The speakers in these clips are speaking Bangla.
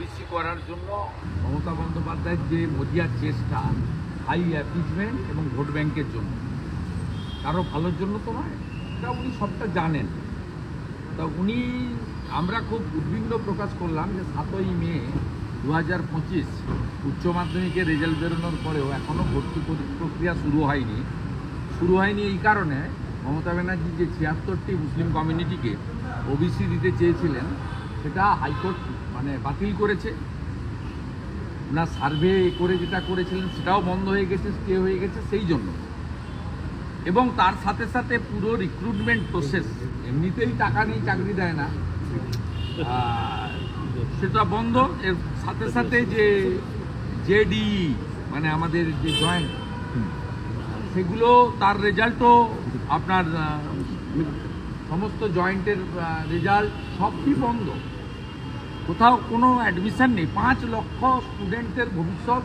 বেশি করার জন্য মমতা বন্দ্যোপাধ্যায়ের যে মজিয়ার চেষ্টা, হাই অ্যাপিজমেন্ট এবং ভোট ব্যাংকের জন্য, কারো ভালোর জন্য তো নয়, এটা উনি সবটা জানেন। তা আমরা খুব উদ্বিগ্ন প্রকাশ করলাম যে 7ই মে 2025 উচ্চ মাধ্যমিকের রেজাল্ট বেরোনোর পরেও এখনও ভর্তি প্রক্রিয়া শুরু হয়নি। এই কারণে মমতা ব্যানার্জি যে 76টি মুসলিম কমিউনিটিকে ওবিসি দিতে চেয়েছিলেন সেটা হাইকোর্ট বাতিল করেছে। ওনার সার্ভে করে যেটা করেছিলেন সেটাও বন্ধ হয়ে গেছে, স্টে হয়ে গেছে সেই জন্য। এবং তার সাথে সাথে পুরো রিক্রুটমেন্ট প্রসেস, এমনিতেই টাকা নেই চাকরি দেয় না, সেটা বন্ধ। এর সাথে সাথে যে জেডি আমাদের যে জয়েন্ট, সেগুলো তার রেজাল্টও আপনার সমস্ত জয়েন্টের রেজাল্ট সবই বন্ধ, কোথাও কোনো অ্যাডমিশন নেই। 5 লক্ষ স্টুডেন্টের ভবিষ্যৎ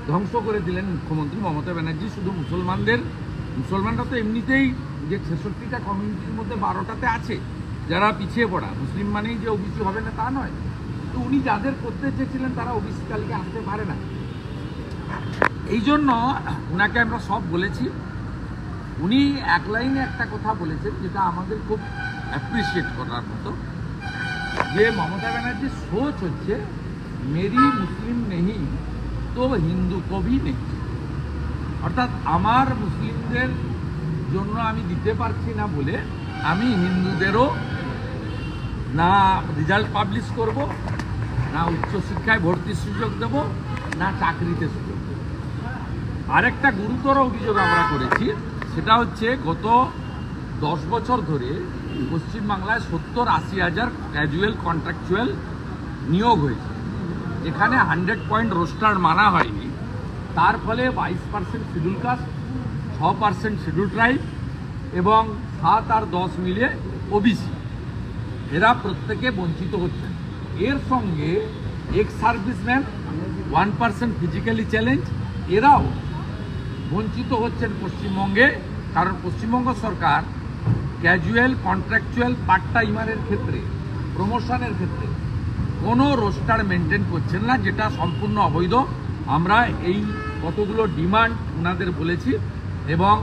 ধ্বংস করে দিলেন মুখ্যমন্ত্রী মমতা ব্যানার্জি। শুধু মুসলমানরা তো এমনিতেই যে 66টা কমিউনিটির মধ্যে 12টাতে আছে যারা পিছিয়ে পড়া, মুসলিম মানেই যে ওবিসি হবে না তা নয়। তো উনি যাদের করতে চেয়েছিলেন তারা ওবিসি তালিকায় আসতে পারে না। এই জন্য ওনাকে আমরা সব বলেছি। উনি এক লাইনে একটা কথা বলেছেন যেটা আমাদের খুব অ্যাপ্রিসিয়েট করার মতো, যে মমতা ব্যানার্জির সোচ হচ্ছে মেরি মুসলিম নেই তো হিন্দু কবি নেই। অর্থাৎ আমার মুসলিমদের জন্য আমি দিতে পারছি না বলে আমি হিন্দুদেরও না রেজাল্ট পাবলিশ করব, না উচ্চশিক্ষায় ভর্তির সুযোগ দেব, না চাকরিতে সুযোগ দেব। আরেকটা গুরুতর অভিযোগ আমরা করেছি, সেটা হচ্ছে গত 10 বছর ধরে পশ্চিমবাংলায় 70-80 হাজার ক্যাজুয়াল কন্ট্রাকচুয়াল নিয়োগ হয়েছে, যেখানে 100 পয়েন্ট রোস্টার মানা হয়নি। তার ফলে 22% শিডিউল কাস্ট, 6% শিডিউল ট্রাইব এবং 7 আর 10 মিলিয়ে ওবিসি, এরা প্রত্যেকে বঞ্চিত হচ্ছেন। এর সঙ্গে এক্স সার্ভিসম্যান, 1% ফিজিক্যালি চ্যালেঞ্জ, এরাও বঞ্চিত হচ্ছেন পশ্চিমবঙ্গে। কারণ পশ্চিমবঙ্গ সরকার ক্যাজুয়াল, কন্ট্রাকচুয়াল, পার্ট টাইমারের ক্ষেত্রে, প্রমোশনের ক্ষেত্রে কোনো রোস্টার মেনটেন করছেন না, যেটা সম্পূর্ণ অবৈধ। আমরা এই কতগুলো ডিমান্ড ওনাদের বলেছি এবং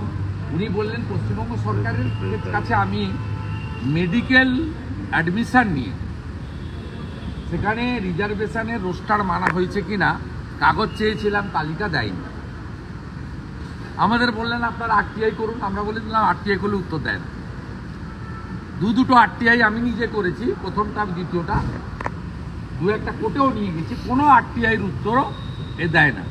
উনি বললেন পশ্চিমবঙ্গ সরকারের কাছে আমি মেডিকেল অ্যাডমিশন নিয়ে সেখানে রিজার্ভেশনের রোস্টার মানা হয়েছে কিনা কাগজ চেয়েছিলাম, তালিকা দেয়নি। আমাদের বললেন আপনারা আরটিআই করুন, আমরা বলেছিলাম আরটিআই করলে উত্তর দেয় না। দুটো আরটিআই আমি নিজে করেছি, প্রথমটা দ্বিতীয়টা, 2-1টা কোর্টেও নিয়ে গেছি, কোনো আরটিআইয়ের উত্তরও দেয় না।